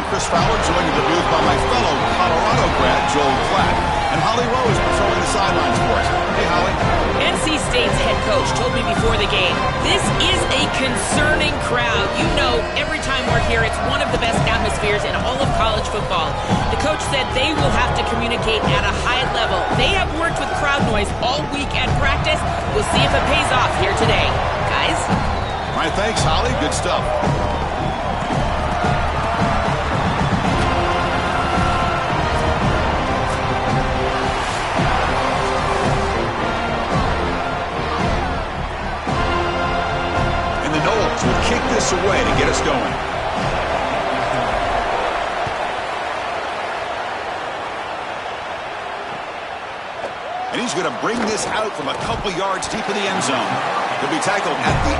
Chris Fowler, joined in the booth by my fellow Colorado grad, Joel Klatt. And Holly Rose patrolling the sidelines for us. Hey, Holly. NC State's head coach told me before the game, this is a concerning crowd. You know, every time we're here, it's one of the best atmospheres in all of college football. The coach said they will have to communicate at a high level. They have worked with crowd noise all week at practice. We'll see if it pays off here today. Guys? All right, thanks, Holly. Good stuff. Will kick this away to get us going. And he's going to bring this out from a couple yards deep in the end zone. He'll be tackled at the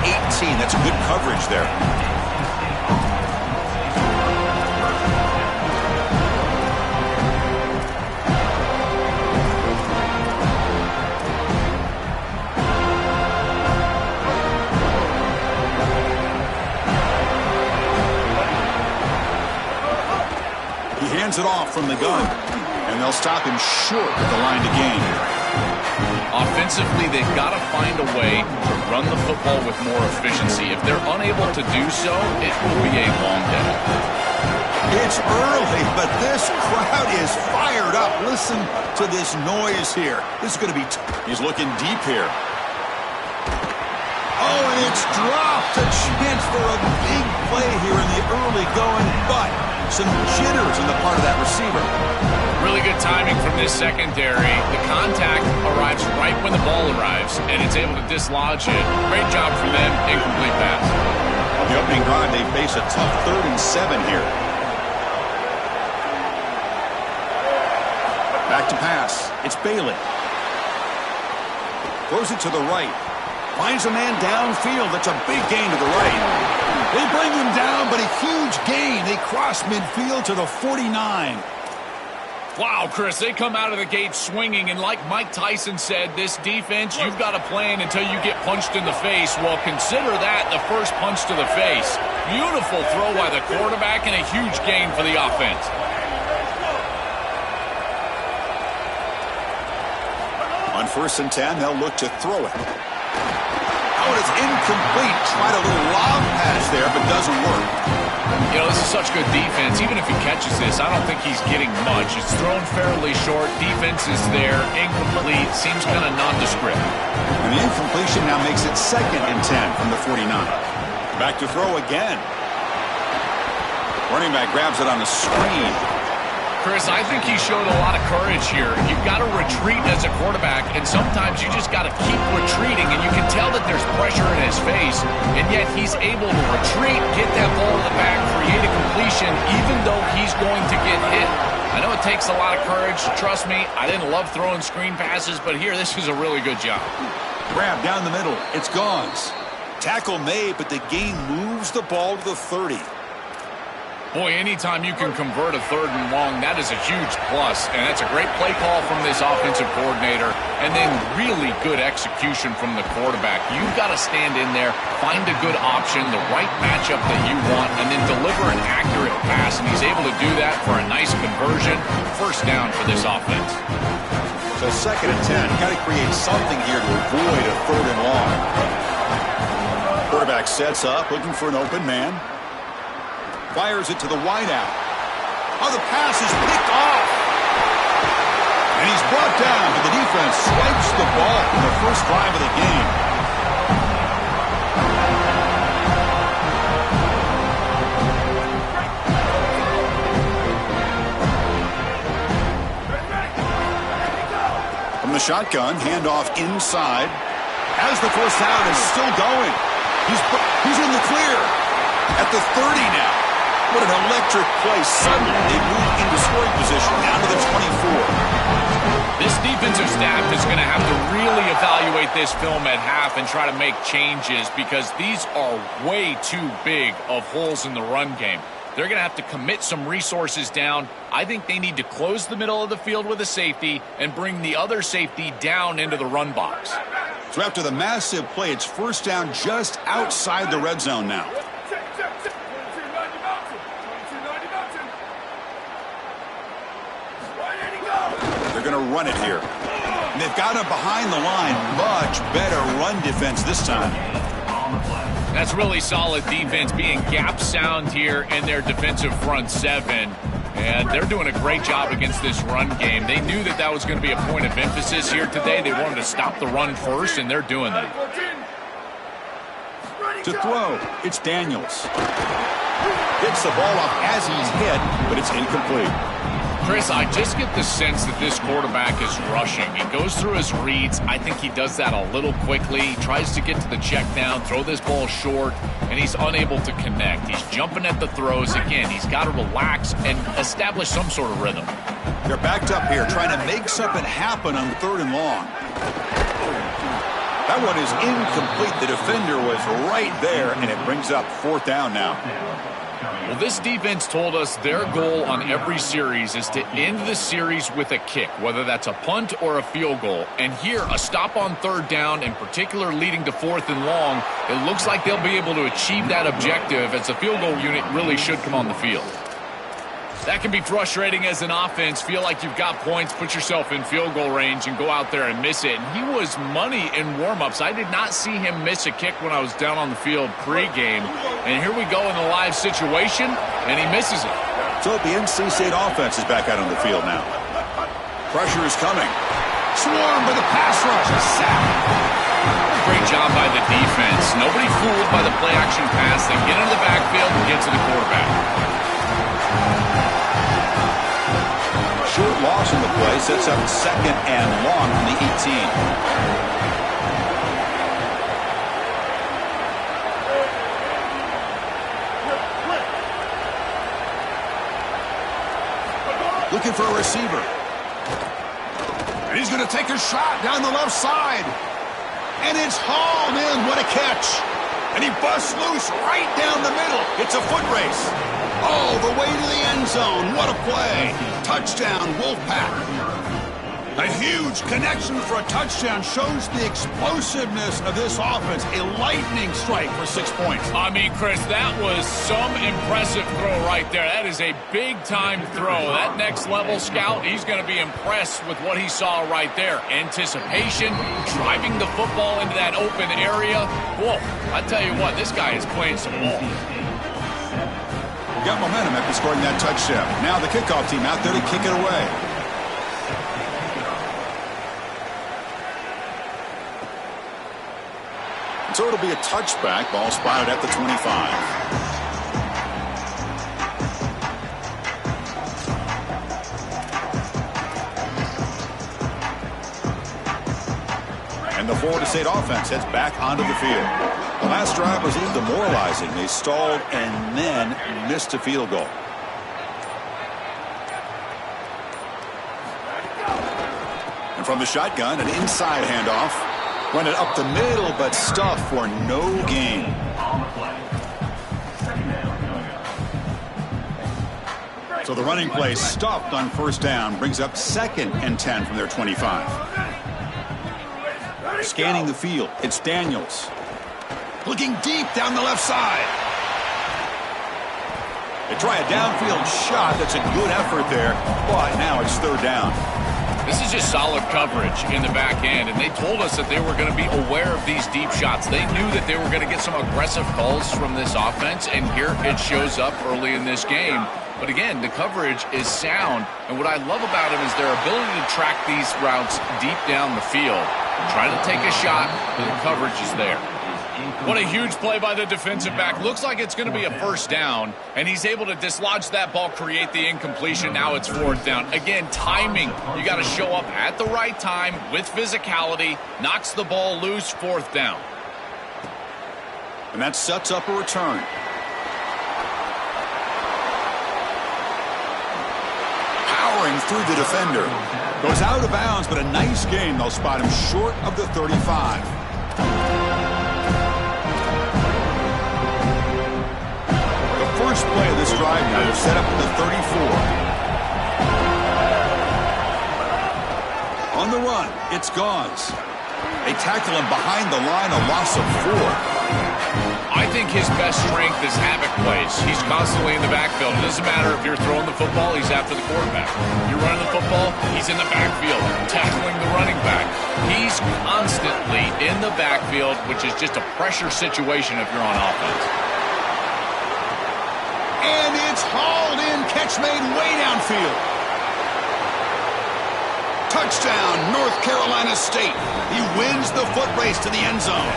18. That's good coverage there. Hands it off from the gun, and they'll stop him short of the line to gain. Offensively, they've got to find a way to run the football with more efficiency. If they're unable to do so, it will be a long day. It's early, but this crowd is fired up. Listen to this noise here. This is going to be he's looking deep here. Oh, and it's dropped. A chance for a big play here in the early going, but some jitters on the part of that receiver. Really good timing from this secondary. The contact arrives right when the ball arrives, and it's able to dislodge it. Great job for them. Incomplete pass. On the opening drive, they face a tough 3rd and 7 here. Back to pass. It's Bailey. Throws it to the right. Finds a man downfield. That's a big gain to the right. They bring him down, but a huge gain. They cross midfield to the 49. Wow, Chris, they come out of the gate swinging, and like Mike Tyson said, this defense, you've got to plan until you get punched in the face. Well, consider that the first punch to the face. Beautiful throw by the quarterback and a huge gain for the offense. On 1st and 10, they'll look to throw it. Oh, it's incomplete. Tried a little lob pass there, but doesn't work. You know, this is such good defense. Even if he catches this, I don't think he's getting much. It's thrown fairly short. Defense is there. Incomplete. Seems kind of nondescript. And the incompletion now makes it 2nd and 10 from the 49. Back to throw again. Running back grabs it on the screen. Chris, I think he showed a lot of courage here. You've got to retreat as a quarterback, and sometimes you just got to keep retreating, and you can tell that there's pressure in his face, and yet he's able to retreat, get that ball in the back, create a completion, even though he's going to get hit. I know it takes a lot of courage. Trust me, I didn't love throwing screen passes, but here, this is a really good job. Grab down the middle. It's Gauze. Tackle made, but the gain moves the ball to the 30. Boy, anytime you can convert a 3rd and long, that is a huge plus. And that's a great play call from this offensive coordinator. And then really good execution from the quarterback. You've got to stand in there, find a good option, the right matchup that you want, and then deliver an accurate pass. And he's able to do that for a nice conversion. 1st down for this offense. So 2nd and 10. Got to create something here to avoid a 3rd and long. Quarterback sets up, looking for an open man. Fires it to the wideout. Oh, the pass is picked off. And he's brought down, but the defense swipes the ball in the 1st drive of the game. From the shotgun, handoff inside. As the 1st down is still going. He's in the clear. At the 30 now. What an electric play. Suddenly, they move into scoring position down to the 24. This defensive staff is going to have to really evaluate this film at half and try to make changes because these are way too big of holes in the run game. They're going to have to commit some resources down. I think they need to close the middle of the field with a safety and bring the other safety down into the run box. So after the massive play, it's 1st down just outside the red zone now. going to run it here. And they've got him behind the line. Much better run defense this time. That's really solid defense, being gap sound here in their defensive front seven. And they're doing a great job against this run game. They knew that that was going to be a point of emphasis here today. They wanted to stop the run first, and they're doing that. To throw, it's Daniels. Gets the ball off as he's hit, but it's incomplete. Chris, I just get the sense that this quarterback is rushing. He goes through his reads. I think he does that a little quickly. He tries to get to the check down, throw this ball short, and he's unable to connect. He's jumping at the throws. Again, he's got to relax and establish some sort of rhythm. They're backed up here, trying to make something happen on 3rd and long. That one is incomplete. The defender was right there, and it brings up 4th down now. Well, this defense told us their goal on every series is to end the series with a kick, whether that's a punt or a field goal. And here, a stop on 3rd down, in particular leading to 4th and long, it looks like they'll be able to achieve that objective as the field goal unit really should come on the field. That can be frustrating as an offense. Feel like you've got points, put yourself in field goal range, and go out there and miss it. And he was money in warm-ups. I did not see him miss a kick when I was down on the field pregame. And here we go in the live situation, and he misses it. So the NC State offense is back out on the field now. Pressure is coming. Swarmed by the pass rush. A sack. Great job by the defense. Nobody fooled by the play-action pass. They get into the backfield and get to the quarterback. Short loss in the play sets up 2nd and long from the 18. Looking for a receiver. And he's going to take a shot down the left side. And it's hauled in. What a catch. And he busts loose right down the middle. It's a foot race. All the way to the end zone. What a play. Touchdown, Wolfpack. A huge connection for a touchdown shows the explosiveness of this offense. A lightning strike for 6 points. I mean, Chris, that was some impressive throw right there. That is a big-time throw. That next-level scout, he's going to be impressed with what he saw right there. Anticipation, driving the football into that open area. Whoa, I tell you what, this guy is playing some ball. Got momentum after scoring that touchdown. Now the kickoff team out there to kick it away. So it'll be a touchback. Ball spotted at the 25. And the Florida State offense heads back onto the field. The last drive was a little demoralizing. They stalled and then missed a field goal. And from the shotgun, an inside handoff. Run it up the middle, but stuffed for no gain. So the running play stuffed on 1st down brings up 2nd and 10 from their 25. Scanning the field, it's Daniels. Looking deep down the left side. They try a downfield shot. That's a good effort there, but now it's 3rd down. This is just solid coverage in the back end, and they told us that they were going to be aware of these deep shots. They knew that they were going to get some aggressive calls from this offense, and here it shows up early in this game. But again, the coverage is sound, and what I love about them is their ability to track these routes deep down the field. Try to take a shot, but the coverage is there. What a huge play by the defensive back. Looks like it's going to be a 1st down, and he's able to dislodge that ball, create the incompletion. Now it's 4th down. Again, timing. You got to show up at the right time with physicality. Knocks the ball loose, 4th down. And that sets up a return. Powering through the defender. Goes out of bounds, but a nice gain. They'll spot him short of the 35. First play of this drive now, they're set up at the 34. On the run, it's Gauze. They tackle him behind the line, a loss of 4. I think his best strength is havoc plays. He's constantly in the backfield. It doesn't matter if you're throwing the football, he's after the quarterback. You're running the football, he's in the backfield, tackling the running back. He's constantly in the backfield, which is just a pressure situation if you're on offense. And it's hauled in, catch made way downfield. Touchdown, North Carolina State. He wins the foot race to the end zone.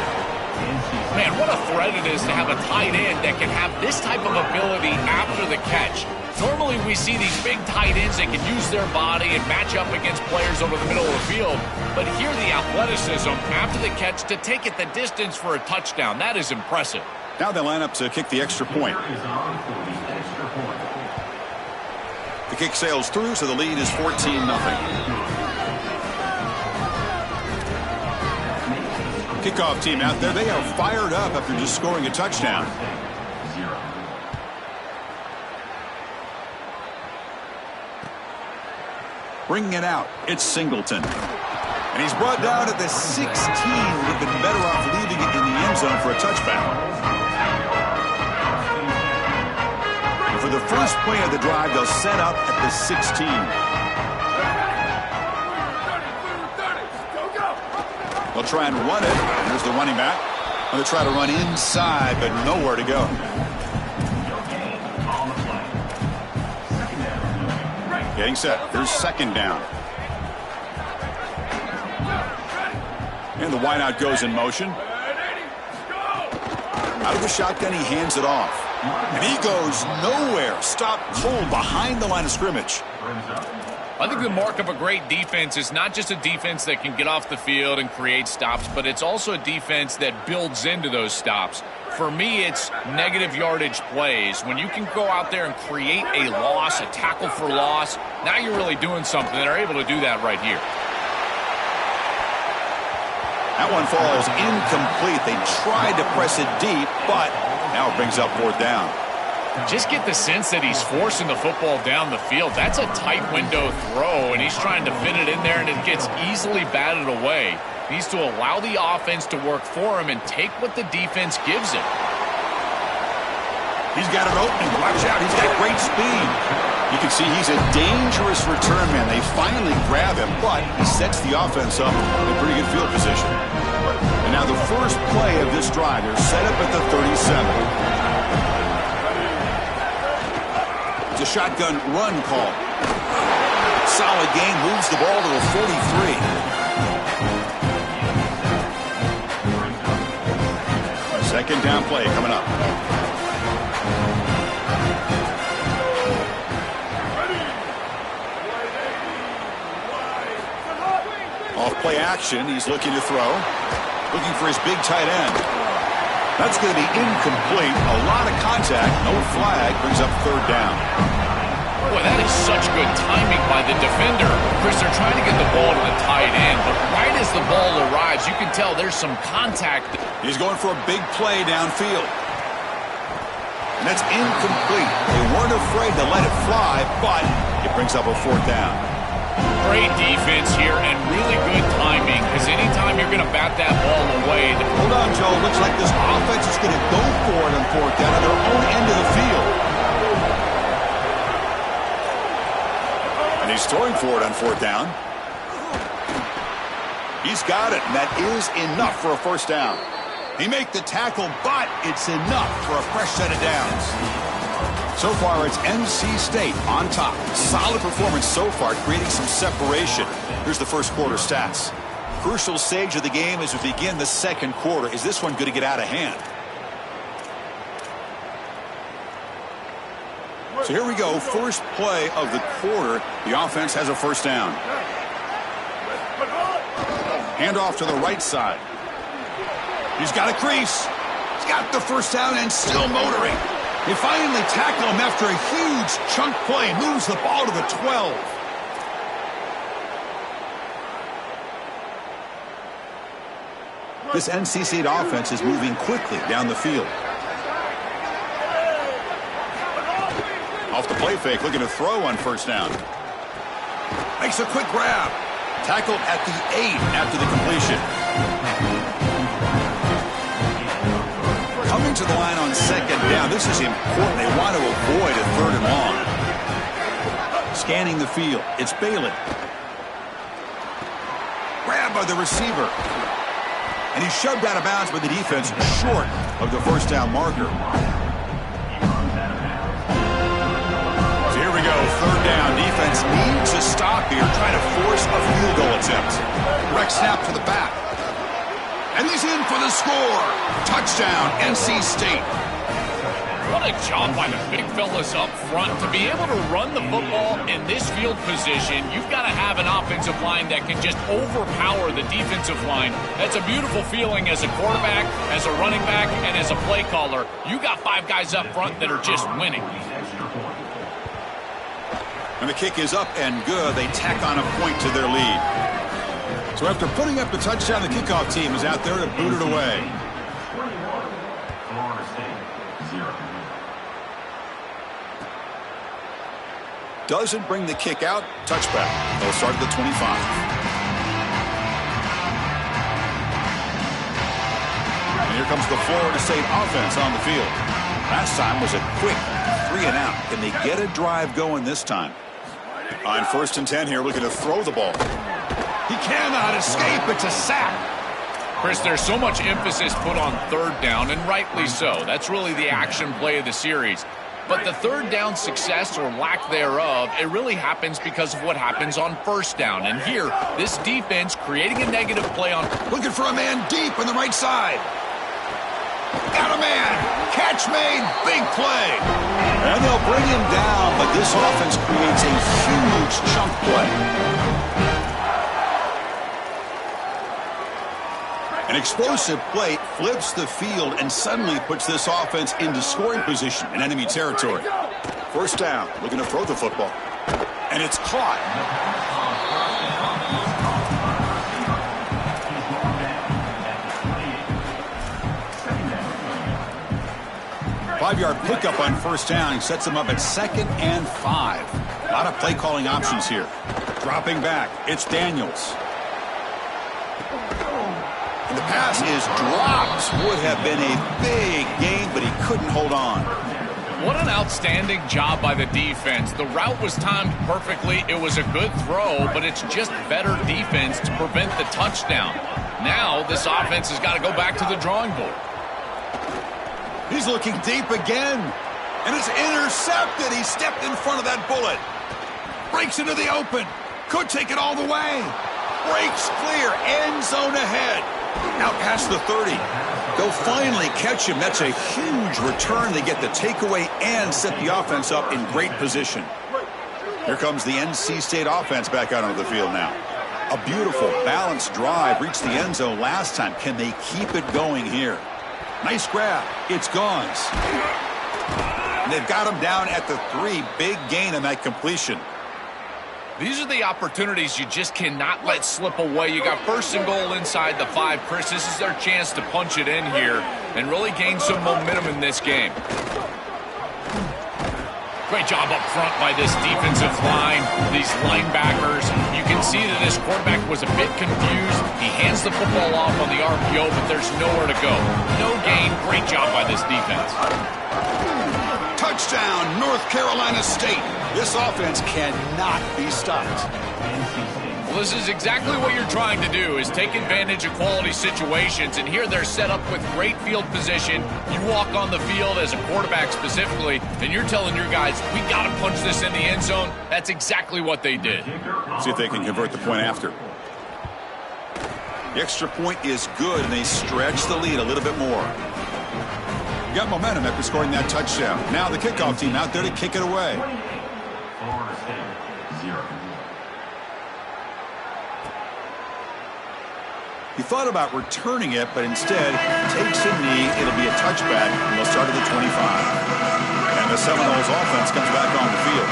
Man, what a threat it is to have a tight end that can have this type of ability after the catch. Normally we see these big tight ends that can use their body and match up against players over the middle of the field. But here the athleticism after the catch to take it the distance for a touchdown. That is impressive. Now they line up to kick the extra point. The kick sails through, so the lead is 14-0. Kickoff team out there, they are fired up after just scoring a touchdown. Bringing it out, it's Singleton. And he's brought down at the 16. Would have been better off leaving it in the end zone for a touchback. For the first play of the drive, they'll set up at the 16. They'll try and run it. Here's the running back. They'll try to run inside, but nowhere to go. Getting set. Here's second down. And the wideout goes in motion. Out of the shotgun, he hands it off. And he goes nowhere. Stopped cold behind the line of scrimmage. I think the mark of a great defense is not just a defense that can get off the field and create stops, but it's also a defense that builds into those stops. For me, it's negative yardage plays. When you can go out there and create a loss, a tackle for loss, now you're really doing something. They're able to do that right here. That one falls incomplete. They tried to press it deep, but now it brings up fourth down. Just get the sense that he's forcing the football down the field. That's a tight window throw, and he's trying to fit it in there, and it gets easily batted away. He needs to allow the offense to work for him and take what the defense gives him. He's got an opening. Watch out. He's got great speed. You can see he's a dangerous return man. They finally grab him, but he sets the offense up in pretty good field position. And now the first play of this drive, they're set up at the 37. A shotgun run call. Solid gain, moves the ball to the 43. Second down play coming up. Off play action, he's looking to throw. Looking for his big tight end. That's going to be incomplete. A lot of contact. No flag. Brings up third down. Boy, that is such good timing by the defender. Chris, they're trying to get the ball to the tight end, but right as the ball arrives, you can tell there's some contact. He's going for a big play downfield. And that's incomplete. They weren't afraid to let it fly, but it brings up a fourth down. Great defense here and really good timing, because anytime you're going to bat that ball away. Hold on, Joe. Looks like this offense is going to go for it on fourth down on their own end of the field. And he's throwing for it on fourth down. He's got it, and that is enough for a first down. He made the tackle, but it's enough for a fresh set of downs. So far, it's NC State on top. Solid performance so far, creating some separation. Here's the first quarter stats. Crucial stage of the game as we begin the second quarter. Is this one going to get out of hand? So here we go. First play of the quarter. The offense has a first down. Hand off to the right side. He's got a crease. He's got the first down and still motoring. They finally tackle him after a huge chunk play. Moves the ball to the 12. This NC State offense is moving quickly down the field. Off the play fake, looking to throw on first down. Makes a quick grab. Tackled at the 8 after the completion. Coming Returning to the line on second down. This is important. They want to avoid a 3rd and long. Scanning the field. It's Bailey. Grabbed by the receiver. And he's shoved out of bounds by the defense short of the first down marker. So here we go. 3rd down. Defense needs a stop here, trying to force a field goal attempt. Direct snap to the back. And he's in for the score. Touchdown, NC State. What a job by the big fellas up front. To be able to run the football in this field position, you've got to have an offensive line that can just overpower the defensive line. That's a beautiful feeling as a quarterback, as a running back, and as a play caller. You got 5 guys up front that are just winning. And the kick is up and good. They tack on a point to their lead. So after putting up the touchdown, the kickoff team is out there to boot it away. Doesn't bring the kick out. Touchback. They'll start at the 25. And here comes the Florida State offense on the field. Last time was a quick 3 and out. Can they get a drive going this time? On 1st and 10 here, looking to throw the ball. He cannot escape. It's a sack. Chris, there's so much emphasis put on 3rd down, and rightly so. That's really the action play of the series. But the 3rd down success or lack thereof, it really happens because of what happens on 1st down. And here, this defense creating a negative play on... Looking for a man deep on the right side. Got a man. Catch made. Big play. And they'll bring him down, but this offense creates a huge chunk play. An explosive play flips the field and suddenly puts this offense into scoring position in enemy territory. 1st down, looking to throw the football. And it's caught. 5-yard pickup on 1st down. He sets them up at 2nd and 5. A lot of play calling options here. Dropping back, it's Daniels. And the pass is dropped. Would have been a big gain, but he couldn't hold on. What an outstanding job by the defense. The route was timed perfectly. It was a good throw, but it's just better defense to prevent the touchdown. Now this offense has got to go back to the drawing board. He's looking deep again. And it's intercepted. He stepped in front of that bullet. Breaks into the open. Could take it all the way. Breaks clear. End zone ahead. Out past the 30. They'll finally catch him. That's a huge return. They get the takeaway and set the offense up in great position. Here comes the NC State offense back out onto the field now. A beautiful, balanced drive. Reached the end zone last time. Can they keep it going here? Nice grab. It's Gons. And they've got him down at the 3. Big gain on that completion. These are the opportunities you just cannot let slip away. You got 1st and goal inside the 5. Chris, this is their chance to punch it in here and really gain some momentum in this game. Great job up front by this defensive line, these linebackers. You can see that this quarterback was a bit confused. He hands the football off on the RPO, but there's nowhere to go. No gain. Great job by this defense. Touchdown, North Carolina State. This offense cannot be stopped. Well, this is exactly what you're trying to do, is take advantage of quality situations. And here they're set up with great field position. You walk on the field as a quarterback specifically, and you're telling your guys, we got to punch this in the end zone. That's exactly what they did. See if they can convert the point after. The extra point is good, and they stretch the lead a little bit more. Got momentum after scoring that touchdown. Now the kickoff team out there to kick it away. Florida State, 0. He thought about returning it, but instead takes a knee. It'll be a touchback, and they'll start at the 25. And the Seminoles offense comes back on the field.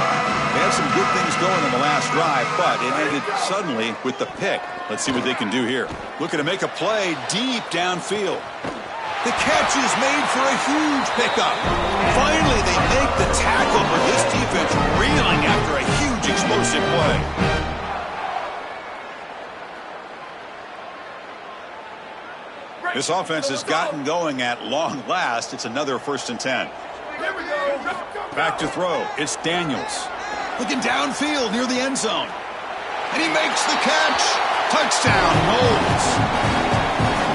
They had some good things going in the last drive, but it ended suddenly with the pick. Let's see what they can do here. Looking to make a play deep downfield. The catch is made for a huge pickup. Finally, they make the tackle, but this defense reeling after a huge explosive play. This offense has gotten going at long last. It's another 1st and 10. Back to throw. It's Daniels. Looking downfield near the end zone. And he makes the catch. Touchdown, Knowles.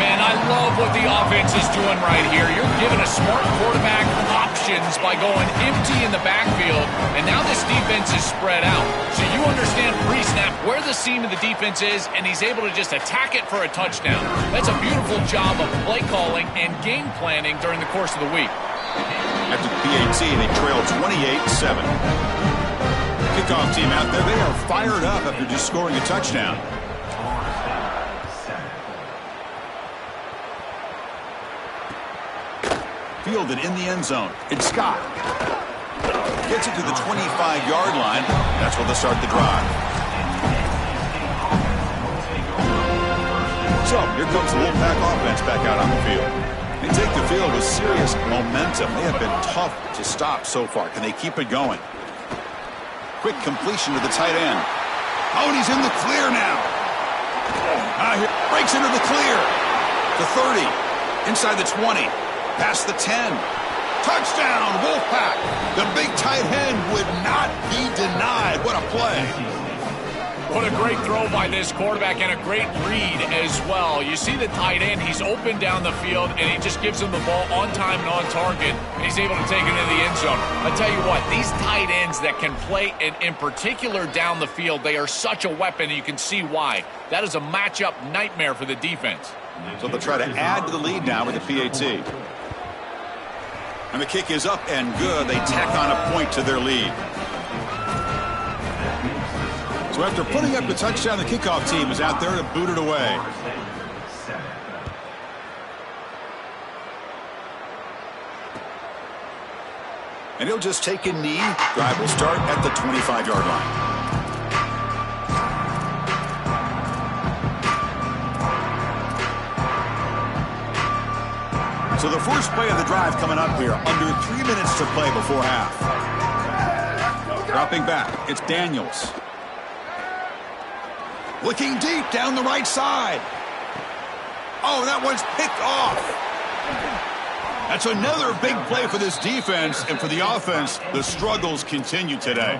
Man, I love what the offense is doing right here. You're giving a smart quarterback options by going empty in the backfield, and now this defense is spread out. So you understand pre-snap where the seam of the defense is, and he's able to just attack it for a touchdown. That's a beautiful job of play calling and game planning during the course of the week. After the PAT, they trail 28-7. Kickoff team out there, they are fired up after just scoring a touchdown. Fielded in the end zone. It's Scott. Gets it to the 25-yard line. That's where they'll start the drive. So, here comes the Wolfpack offense back out on the field. They take the field with serious momentum. They have been tough to stop so far. Can they keep it going? Quick completion to the tight end. Oh, and he's in the clear now. Here breaks into the clear. The 30. Inside the 20. Past the 10. Touchdown, Wolfpack. The big tight end would not be denied. What a play. What a great throw by this quarterback and a great read as well. You see the tight end, he's open down the field, and he just gives him the ball on time and on target, and he's able to take it into the end zone. I tell you what, these tight ends that can play, and in particular down the field, they are such a weapon, and you can see why. That is a matchup nightmare for the defense. So they'll try to add to the lead now with the PAT. And the kick is up and good. They tack on a point to their lead. So after putting up the touchdown, the kickoff team is out there to boot it away. And he'll just take a knee. Drive will start at the 25-yard line. So the first play of the drive coming up here. Under 3 minutes to play before half. Dropping back. It's Daniels. Looking deep down the right side. Oh, that one's picked off. That's another big play for this defense, and for the offense, the struggles continue today.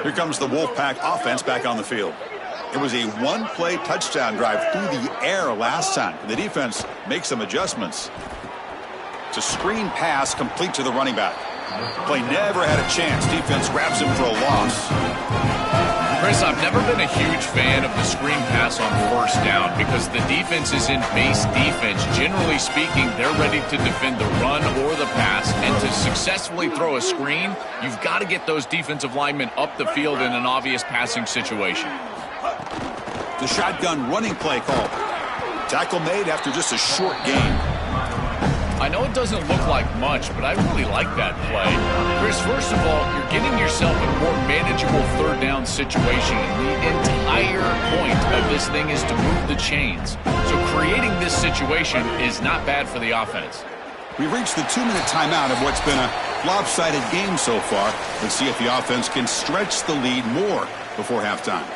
Here comes the Wolfpack offense back on the field. It was a one-play touchdown drive through the air last time. The defense makes some adjustments. It's a screen pass complete to the running back. Play never had a chance. Defense grabs him for a loss. Chris, I've never been a huge fan of the screen pass on first down because the defense is in base defense. Generally speaking, they're ready to defend the run or the pass. And to successfully throw a screen, you've got to get those defensive linemen up the field in an obvious passing situation. The shotgun running play call. Tackle made after just a short gain. I know it doesn't look like much, but I really like that play. Chris, first of all, you're getting yourself in a more manageable third down situation. And the entire point of this thing is to move the chains. So creating this situation is not bad for the offense. We've reached the 2-minute timeout of what's been a lopsided game so far. Let's see if the offense can stretch the lead more before halftime.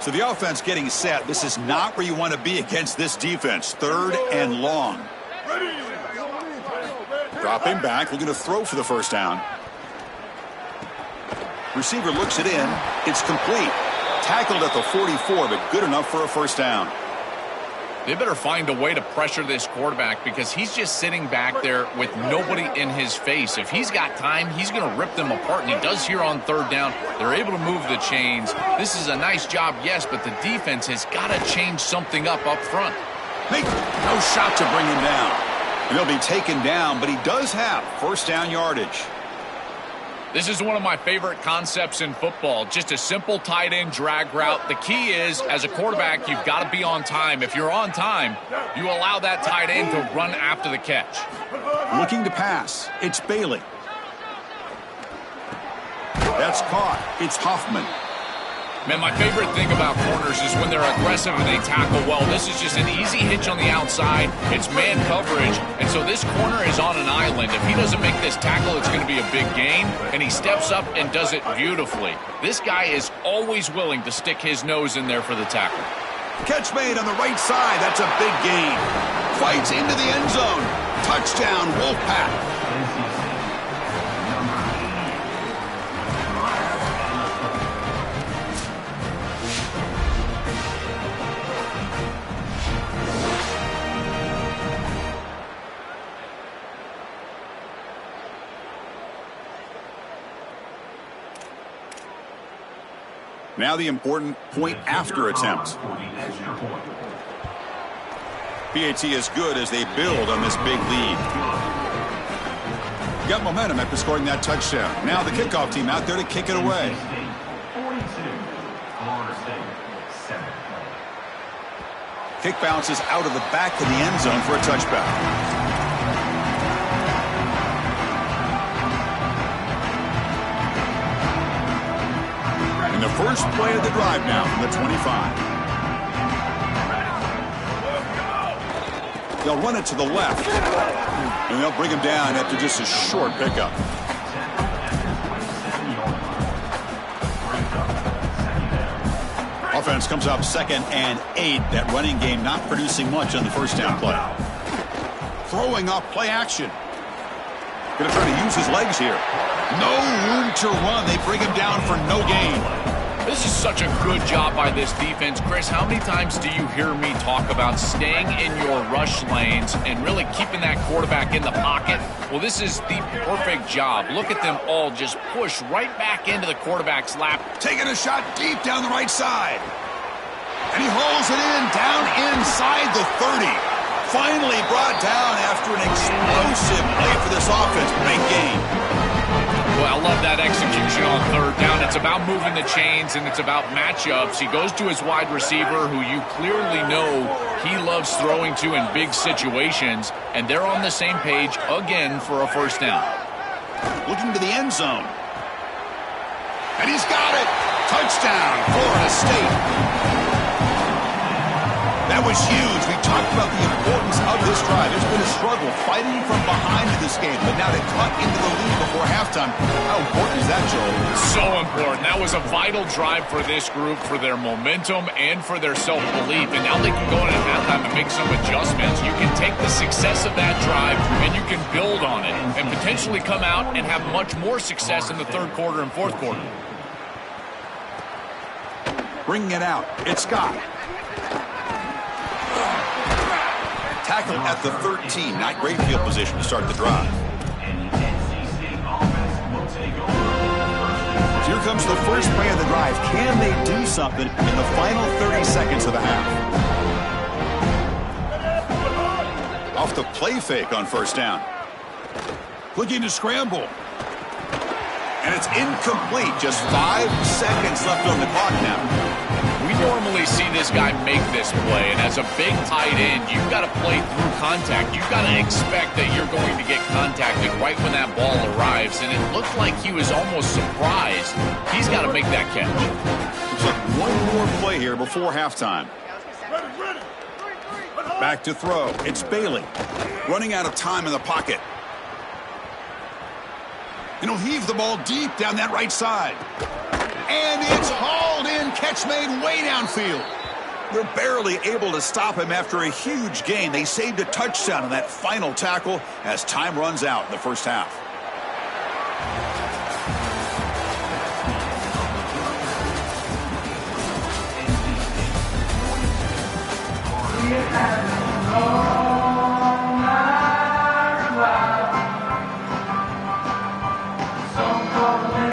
So the offense getting set. This is not where you want to be against this defense. 3rd and long. Dropping back, looking to throw for the first down. Receiver looks it in. It's complete. Tackled at the 44, but good enough for a first down. They better find a way to pressure this quarterback because he's just sitting back there with nobody in his face. If he's got time, he's going to rip them apart, and he does here on 3rd down. They're able to move the chains. This is a nice job, yes, but the defense has got to change something up front. No shot to bring him down. And he'll be taken down, but he does have first down yardage. This is one of my favorite concepts in football. Just a simple tight end drag route. The key is, as a quarterback, you've got to be on time. If you're on time, you allow that tight end to run after the catch. Looking to pass. It's Bailey. That's caught. It's Hoffman. Man, my favorite thing about corners is when they're aggressive and they tackle well. This is just an easy hitch on the outside. It's man coverage, and so this corner is on an island. If he doesn't make this tackle, it's going to be a big gain, and he steps up and does it beautifully. This guy is always willing to stick his nose in there for the tackle. Catch made on the right side. That's a big gain. Fights into the end zone. Touchdown, Wolfpack. Now the important point after attempt. PAT is good as they build on this big lead. Got momentum after scoring that touchdown. Now the kickoff team out there to kick it away. Kick bounces out of the back of the end zone for a touchback. The first play of the drive now from the 25. They'll run it to the left. And they'll bring him down after just a short pickup. Offense comes up 2nd and 8. That running game not producing much on the first down play. Throwing off play action. Going to try to use his legs here. No room to run. They bring him down for no gain. This is such a good job by this defense. Chris, how many times do you hear me talk about staying in your rush lanes and really keeping that quarterback in the pocket? Well, this is the perfect job. Look at them all just push right back into the quarterback's lap. Taking a shot deep down the right side. And he hauls it in down inside the 30. Finally brought down after an explosive play for this offense. Great game. Well, I love that execution on third down. It's about moving the chains, and it's about matchups. He goes to his wide receiver, who you clearly know he loves throwing to in big situations, and they're on the same page again for a first down. Looking to the end zone. And he's got it. Touchdown, Florida State. That was huge. We talked about the importance of this drive. It's been a struggle fighting from behind in this game, but now to cut into the lead before halftime. How important is that, Joel? So important. That was a vital drive for this group, for their momentum and for their self-belief. And now they can go in at halftime and make some adjustments. You can take the success of that drive and you can build on it and potentially come out and have much more success in the third quarter and fourth quarter. Bringing it out. It's Scott. Tackle at the 13. Not great field position to start the drive. Here comes the first play of the drive. Can they do something in the final 30 seconds of the half? Off the play fake on first down. Looking to scramble. And it's incomplete. Just 5 seconds left on the clock now. We normally see this guy make this play, and as a big tight end, you've got to play through contact. You've got to expect that you're going to get contacted right when that ball arrives, and it looked like he was almost surprised. He's got to make that catch. Looks like one more play here before halftime. Back to throw. It's Bailey. Running out of time in the pocket. And he'll heave the ball deep down that right side. And it's hauled in. Catch made way downfield. They're barely able to stop him after a huge gain. They saved a touchdown on that final tackle as time runs out in the first half.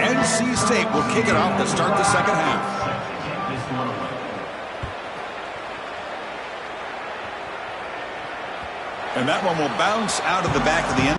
NC State will kick it off to start the second half. And that one will bounce out of the back of the end.